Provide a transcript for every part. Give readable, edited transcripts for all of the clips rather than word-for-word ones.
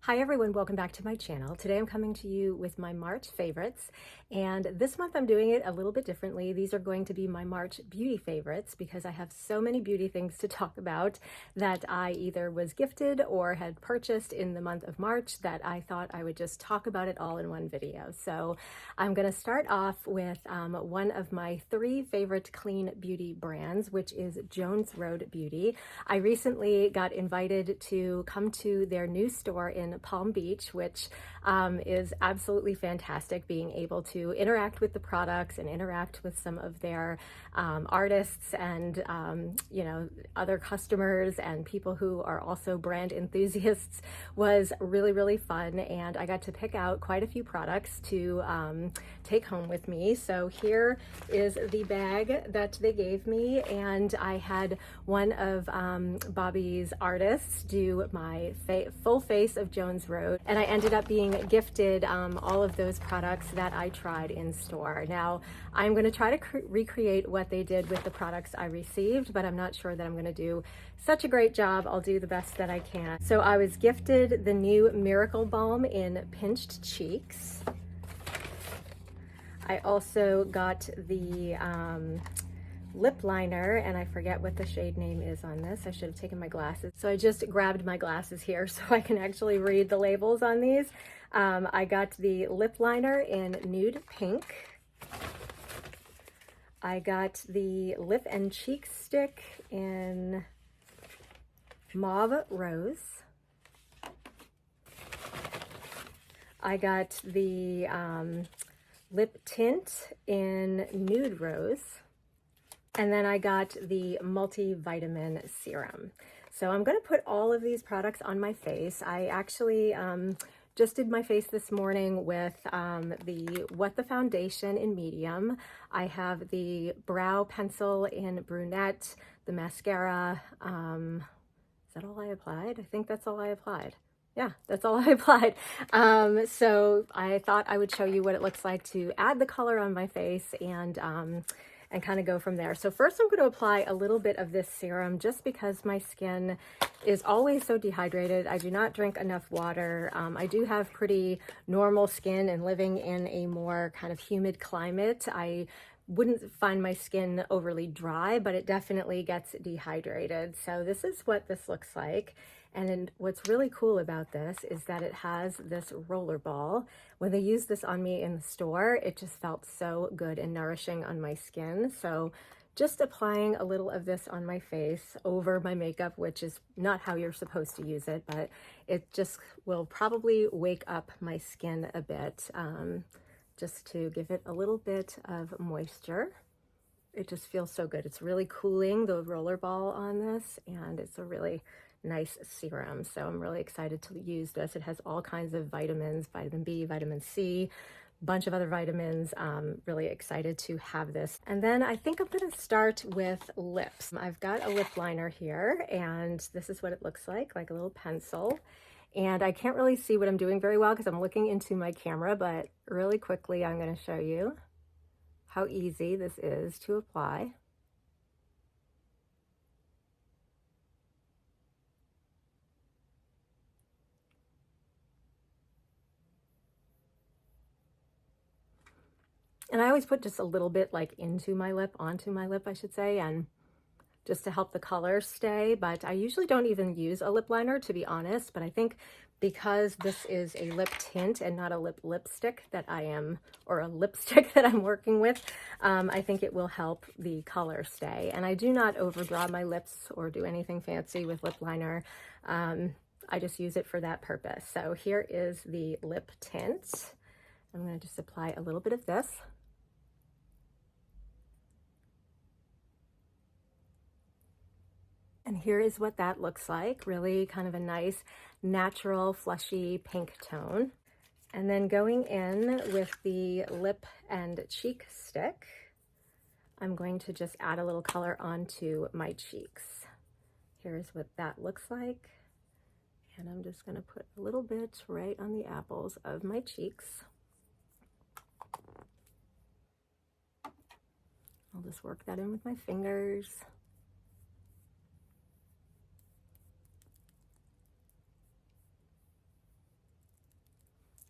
Hi everyone, welcome back to my channel. Today I'm coming to you with my March favorites, and this month I'm doing it a little bit differently. These are going to be my March beauty favorites because I have so many beauty things to talk about that I either was gifted or had purchased in the month of March that I thought I would just talk about it all in one video. So I'm going to start off with one of my three favorite clean beauty brands, which is Jones Road Beauty. I recently got invited to come to their new store in Palm Beach, which is absolutely fantastic, being able to interact with the products and interact with some of their artists and other customers and people who are also brand enthusiasts was really fun. And I got to pick out quite a few products to take home with me. So here is the bag that they gave me, and I had one of Bobby's artists do my full face of Jones Road, and I ended up being gifted all of those products that I tried in store. Now I'm going to try to recreate what they did with the products I received, but I'm not sure that I'm going to do such a great job. I'll do the best that I can. So I was gifted the new Miracle Balm in Pinched Cheeks. I also got the lip liner, and I forget what the shade name is on this. I should have taken my glasses. So I just grabbed my glasses here so I can actually read the labels on these. I got the lip liner in Nude Pink. I got the lip and cheek stick in Mauve Rose. I got the lip tint in Nude Rose. And then I got the Multivitamin Serum. So I'm going to put all of these products on my face. I actually just did my face this morning with the What the Foundation in medium. I have the brow pencil in brunette, the mascara. Is that all I applied? I think that's all I applied. Yeah, that's all I applied. So I thought I would show you what it looks like to add the color on my face and kind of go from there. So first I'm going to apply a little bit of this serum just because my skin is always so dehydrated. I do not drink enough water. I do have pretty normal skin, and living in a more kind of humid climate, I wouldn't find my skin overly dry, but it definitely gets dehydrated. So this is what this looks like. And what's really cool about this is that it has this roller ball. When they used this on me in the store, it just felt so good and nourishing on my skin. So just applying a little of this on my face over my makeup, which is not how you're supposed to use it, but it just will probably wake up my skin a bit, just to give it a little bit of moisture. It just feels so good. It's really cooling, the roller ball on this, and it's a really nice serum. So I'm really excited to use this. It has all kinds of vitamins, vitamin B, vitamin C, bunch of other vitamins. Really excited to have this. And then I think I'm going to start with lips. I've got a lip liner here, and this is what it looks like a little pencil. And I can't really see what I'm doing very well because I'm looking into my camera, but really quickly I'm going to show you how easy this is to apply. And I always put just a little bit like onto my lip, I should say, and just to help the color stay. But I usually don't even use a lip liner, to be honest. But I think because this is a lip tint and not a lipstick that I am, or a lipstick that I'm working with, I think it will help the color stay. And I do not overdraw my lips or do anything fancy with lip liner. I just use it for that purpose. So here is the lip tint. I'm going to just apply a little bit of this. And here is what that looks like. Really kind of a nice, natural, flushy pink tone. And then going in with the lip and cheek stick, I'm going to just add a little color onto my cheeks. Here's what that looks like. And I'm just going to put a little bit right on the apples of my cheeks. I'll just work that in with my fingers.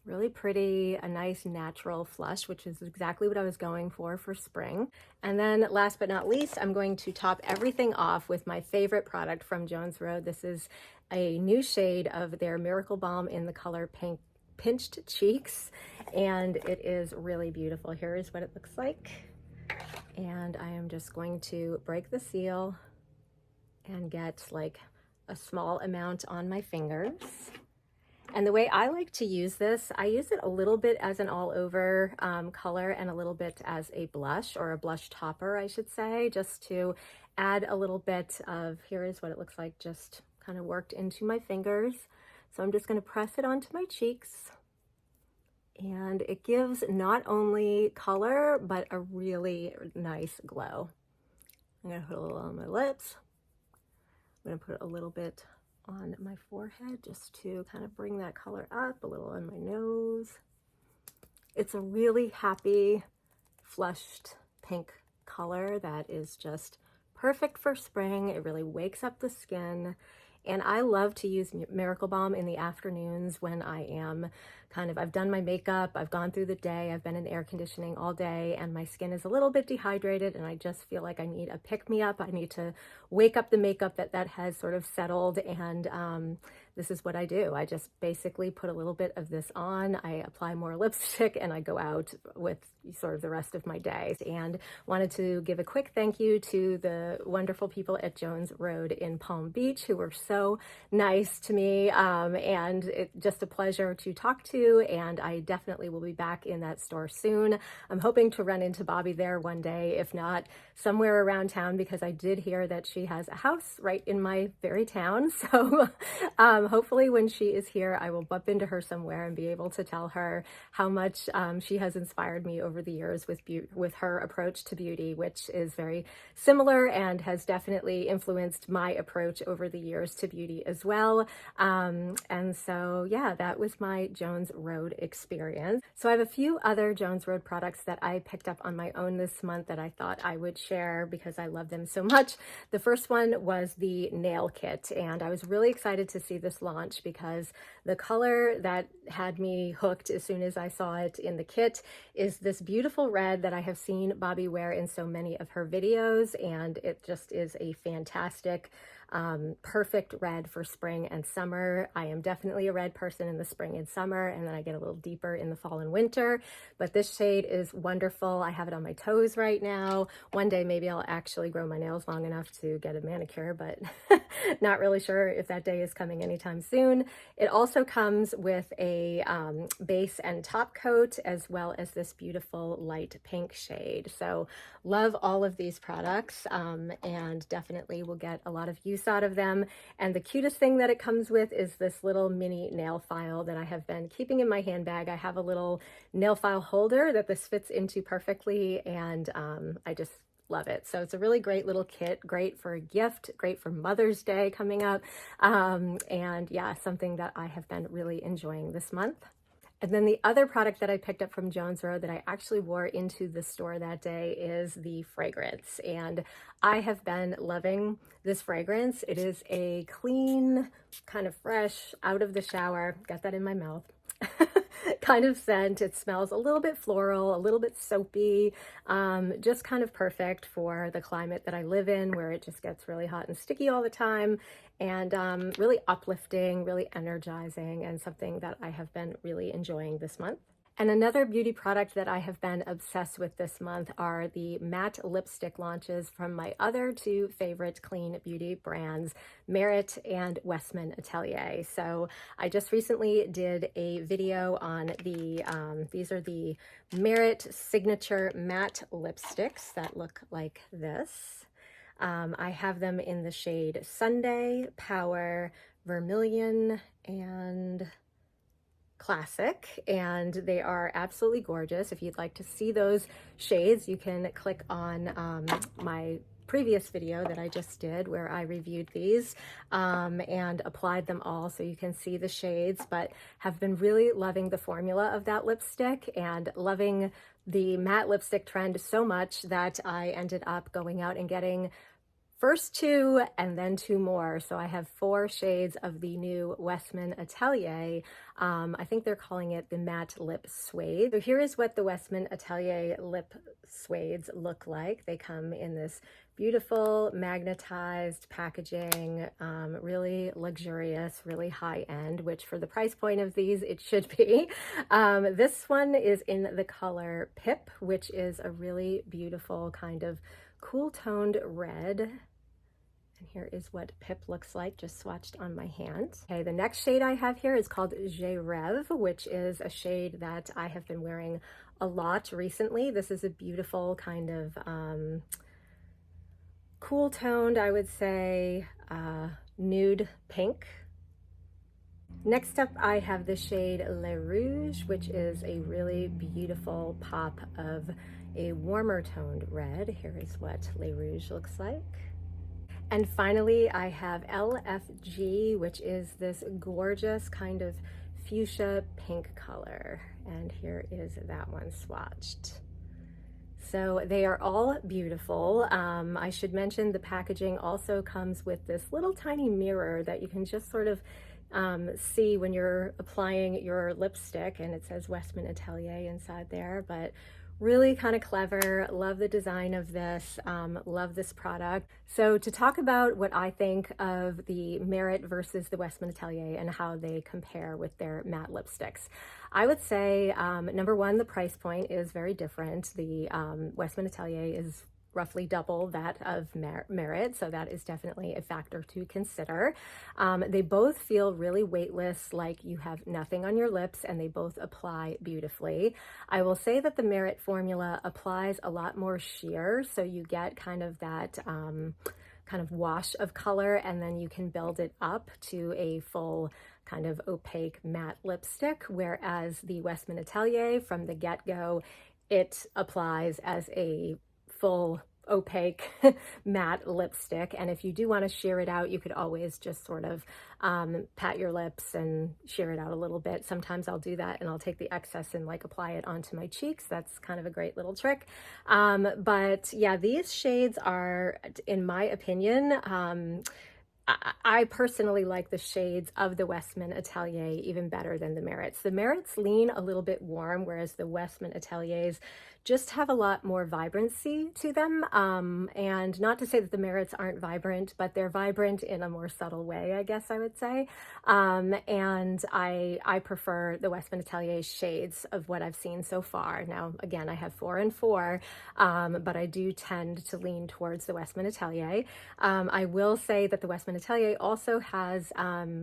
Really pretty, a nice natural flush, which is exactly what I was going for spring. And then last but not least, I'm going to top everything off with my favorite product from Jones Road. This is a new shade of their Miracle Balm in the color Pink Pinched Cheeks, and it is really beautiful. Here is what it looks like. And I am just going to break the seal and get like a small amount on my fingers. And the way I like to use this, I use it a little bit as an all over color and a little bit as a blush, or a blush topper, I should say, just to add a little bit of, here is what it looks like, just kind of worked into my fingers. So I'm just going to press it onto my cheeks. And it gives not only color, but a really nice glow. I'm going to put a little on my lips. I'm going to put a little bit on my forehead just to kind of bring that color up, a little on my nose. It's a really happy, flushed pink color that is just perfect for spring. It really wakes up the skin. And I love to use Miracle Balm in the afternoons when I am I've done my makeup, I've gone through the day, I've been in air conditioning all day, and my skin is a little bit dehydrated, and I just feel like I need a pick-me-up. I need to wake up the makeup that has sort of settled, and this is what I do. I just basically put a little bit of this on, I apply more lipstick, and I go out with sort of the rest of my day. And wanted to give a quick thank you to the wonderful people at Jones Road in Palm Beach who were so nice to me, and it's just a pleasure to talk to, and I definitely will be back in that store soon. I'm hoping to run into Bobby there one day, if not somewhere around town, because I did hear that she has a house right in my very town. So hopefully when she is here, I will bump into her somewhere and be able to tell her how much she has inspired me over the years with her approach to beauty, which is very similar and has definitely influenced my approach over the years to beauty as well. And so yeah, that was my Jones Road experience. So I have a few other Jones Road products that I picked up on my own this month that I thought I would share because I love them so much. The first one was the nail kit, and I was really excited to see this launch because the color that had me hooked as soon as I saw it in the kit is this beautiful red that I have seen Bobby wear in so many of her videos, and it just is a fantastic perfect red for spring and summer. I am definitely a red person in the spring and summer, and then I get a little deeper in the fall and winter, but this shade is wonderful. I have it on my toes right now. One day maybe I'll actually grow my nails long enough to get a manicure, but not really sure if that day is coming anytime soon. It also comes with a base and top coat, as well as this beautiful light pink shade. So love all of these products, and definitely will get a lot of use out of them. And the cutest thing that it comes with is this little mini nail file that I have been keeping in my handbag. I have a little nail file holder that this fits into perfectly, and I just love it. So it's a really great little kit, great for a gift, great for Mother's Day coming up, and yeah, something that I have been really enjoying this month. And then the other product that I picked up from Jones Road that I actually wore into the store that day is the fragrance. And I have been loving this fragrance. It is a clean, kind of fresh, out of the shower, got that in my mouth, kind of scent. It smells a little bit floral, a little bit soapy, just kind of perfect for the climate that I live in, where it just gets really hot and sticky all the time, and really uplifting, really energizing, and something that I have been really enjoying this month. And another beauty product that I have been obsessed with this month are the matte lipstick launches from my other two favorite clean beauty brands, Merit and Westman Atelier. So I just recently did a video on the, these are the Merit Signature Matte Lipsticks that look like this. I have them in the shade Sunday, Power, Vermillion, and Classic, and they are absolutely gorgeous. If you'd like to see those shades, you can click on my previous video that I just did where I reviewed these and applied them all so you can see the shades, but have been really loving the formula of that lipstick and loving the matte lipstick trend so much that I ended up going out and getting first two and then two more. So I have 4 shades of the new Westman Atelier. I think they're calling it the Matte Lip Suede. So here is what the Westman Atelier Lip Suedes look like. They come in this beautiful magnetized packaging, really luxurious, really high end, which for the price point of these, it should be. This one is in the color Pip, which is a really beautiful kind of cool toned red. And here is what Pip looks like, just swatched on my hand. Okay, the next shade I have here is called Reve, which is a shade that I have been wearing a lot recently. This is a beautiful kind of cool toned, I would say, nude pink. Next up, I have the shade Le Rouge, which is a really beautiful pop of a warmer toned red. Here is what Le Rouge looks like. And finally, I have LFG, which is this gorgeous kind of fuchsia pink color. And here is that one swatched. So they are all beautiful. I should mention the packaging also comes with this little tiny mirror that you can just sort of see when you're applying your lipstick, and it says Westman Atelier inside there, but really kind of clever. Love the design of this, love this product. So to talk about what I think of the Merit versus the Westman Atelier and how they compare with their matte lipsticks, I would say, number one, the price point is very different. The Westman Atelier is roughly double that of Merit, so that is definitely a factor to consider. They both feel really weightless, like you have nothing on your lips, and they both apply beautifully. I will say that the Merit formula applies a lot more sheer, so you get kind of that kind of wash of color, and then you can build it up to a full kind of opaque matte lipstick, whereas the Westman Atelier from the get-go, it applies as a full opaque matte lipstick. And if you do want to sheer it out, you could always just sort of pat your lips and sheer it out a little bit. Sometimes I'll do that and I'll take the excess and like apply it onto my cheeks. That's kind of a great little trick. But yeah, these shades are, in my opinion, I personally like the shades of the Westman Atelier even better than the Merits. The Merits lean a little bit warm, whereas the Westman Ateliers just have a lot more vibrancy to them. And not to say that the Merits aren't vibrant, but they're vibrant in a more subtle way, I guess I would say. And I prefer the Westman Atelier shades of what I've seen so far. Now, again, I have 4 and 4, but I do tend to lean towards the Westman Atelier. I will say that the Westman Atelier also has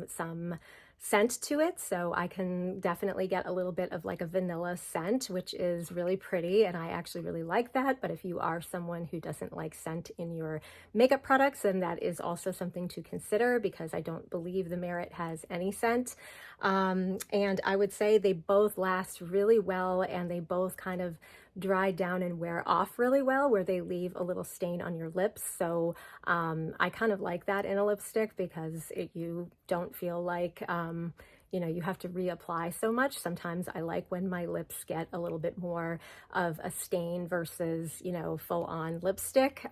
some scent to it, so I can definitely get a little bit of like a vanilla scent, which is really pretty, and I actually really like that. But if you are someone who doesn't like scent in your makeup products, then that is also something to consider, because I don't believe the Merit has any scent. And I would say they both last really well, and they both kind of dry down and wear off really well, where they leave a little stain on your lips. So I kind of like that in a lipstick, because you don't feel like you know, you have to reapply so much. Sometimes I like when my lips get a little bit more of a stain versus, you know, full on lipstick.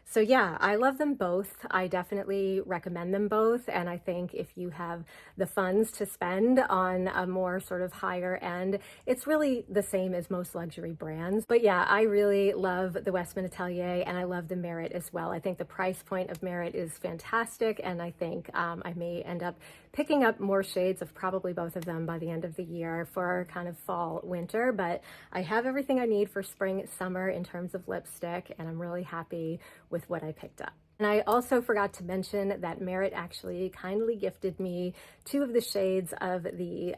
So yeah, I love them both. I definitely recommend them both. And I think if you have the funds to spend on a more sort of higher end, it's really the same as most luxury brands. But yeah, I really love the Westman Atelier, and I love the Merit as well. I think the price point of Merit is fantastic, and I think I may end up picking up more shades of probably both of them by the end of the year for kind of fall, winter. But I have everything I need for spring, summer in terms of lipstick, and I'm really happy with what I picked up. And I also forgot to mention that Merit actually kindly gifted me 2 of the shades of the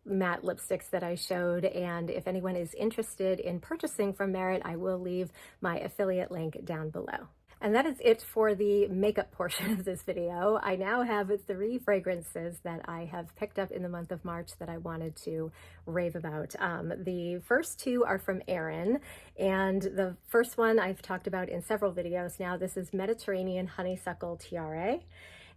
matte lipsticks that I showed. And if anyone is interested in purchasing from Merit, I will leave my affiliate link down below. And that is it for the makeup portion of this video. I now have 3 fragrances that I have picked up in the month of March that I wanted to rave about. The first 2 are from Aerin, and the first one I've talked about in several videos now. This is Mediterranean Honeysuckle Tiare,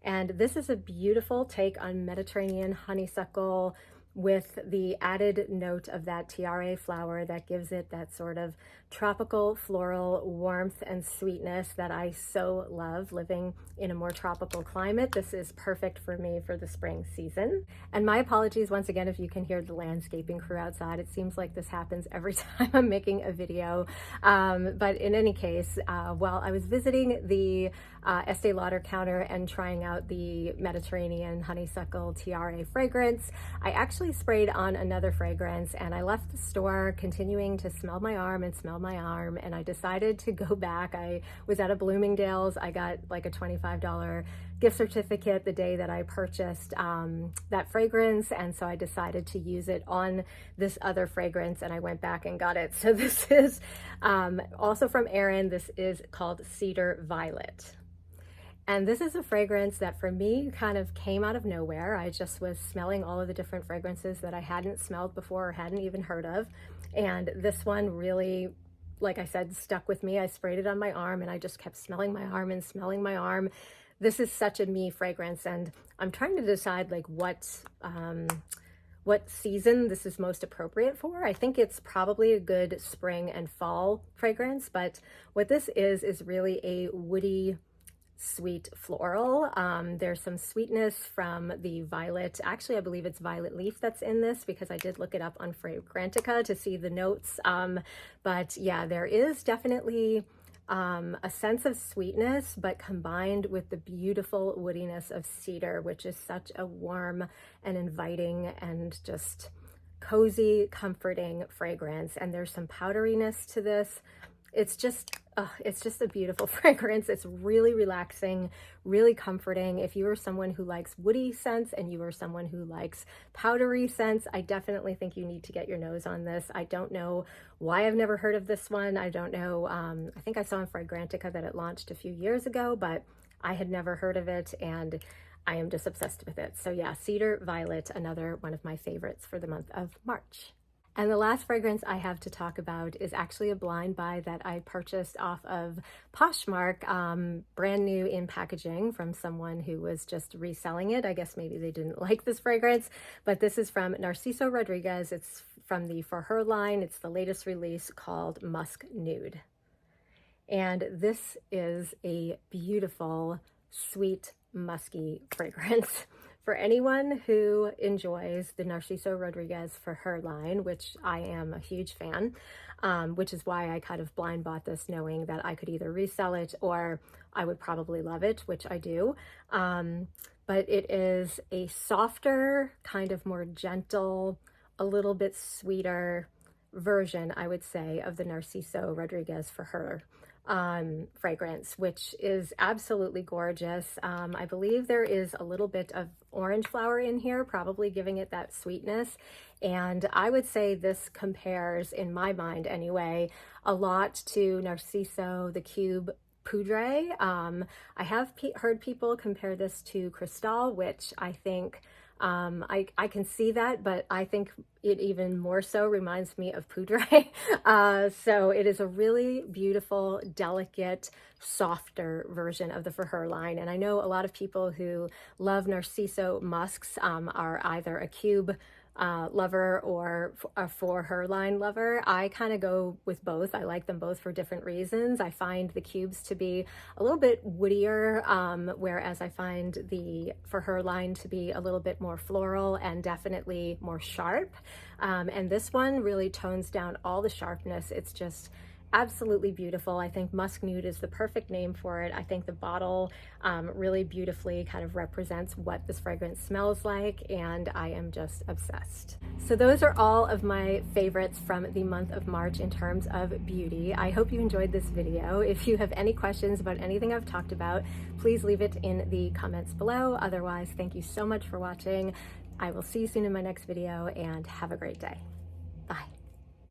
and this is a beautiful take on Mediterranean honeysuckle with the added note of that tiare flower that gives it that sort of tropical floral warmth and sweetness that I so love living in a more tropical climate. This is perfect for me for the spring season. And my apologies once again if you can hear the landscaping crew outside. It seems like this happens every time I'm making a video. But in any case, while I was visiting the Estee Lauder counter and trying out the Mediterranean Honeysuckle Tiare fragrance, I actually sprayed on another fragrance, and I left the store continuing to smell my arm, and I decided to go back. I was at a Bloomingdale's. I got like a $25 gift certificate the day that I purchased that fragrance, and so I decided to use it on this other fragrance, and I went back and got it. So this is also from Aerin. This is called Cedar Violet. And this is a fragrance that for me kind of came out of nowhere. I just was smelling all of the different fragrances that I hadn't smelled before or hadn't even heard of. And this one really, like I said, stuck with me. I sprayed it on my arm and I just kept smelling my arm and smelling my arm. This is such a me fragrance, and I'm trying to decide like what season this is most appropriate for. I think it's probably a good spring and fall fragrance, but what this is really a woody, sweet floral. There's some sweetness from the violet. Actually, I believe it's violet leaf that's in this because I did look it up on Fragrantica to see the notes. But yeah, there is definitely a sense of sweetness, but combined with the beautiful woodiness of cedar, which is such a warm and inviting and just cozy, comforting fragrance. And there's some powderiness to this. It's just a beautiful fragrance. It's really relaxing, really comforting. If you are someone who likes woody scents and you are someone who likes powdery scents, I definitely think you need to get your nose on this. I don't know why I've never heard of this one. I don't know. I think I saw in Fragrantica that it launched a few years ago, but I had never heard of it, and I am just obsessed with it. So yeah, Cedar Violet, another one of my favorites for the month of March. And the last fragrance I have to talk about is actually a blind buy that I purchased off of Poshmark, brand new in packaging from someone who was just reselling it. I guess maybe they didn't like this fragrance, but this is from Narciso Rodriguez. It's from the For Her line. It's the latest release called Musc Nude. And this is a beautiful, sweet, musky fragrance. For anyone who enjoys the Narciso Rodriguez For Her line, which I am a huge fan, which is why I kind of blind bought this knowing that I could either resell it or I would probably love it, which I do. But it is a softer, kind of more gentle, a little bit sweeter version, I would say, of the Narciso Rodriguez For Her fragrance, which is absolutely gorgeous. I believe there is a little bit of orange flower in here, probably giving it that sweetness. And I would say this compares, in my mind anyway, a lot to Narciso the Cube Poudre. I have heard people compare this to Cristal, which I think I can see that, but I think it even more so reminds me of Poudre. So it is a really beautiful, delicate, softer version of the For Her line. And I know a lot of people who love Narciso musks are either a Cube lover or a For Her line lover. I kind of go with both. I like them both for different reasons. I find the cubes to be a little bit woodier, whereas I find the For Her line to be a little bit more floral and definitely more sharp. And this one really tones down all the sharpness. It's just absolutely beautiful. I think Musc Nude is the perfect name for it. I think the bottle really beautifully kind of represents what this fragrance smells like, and I am just obsessed. So those are all of my favorites from the month of March in terms of beauty. I hope you enjoyed this video. If you have any questions about anything I've talked about, please leave it in the comments below. Otherwise, thank you so much for watching. I will see you soon in my next video, and have a great day.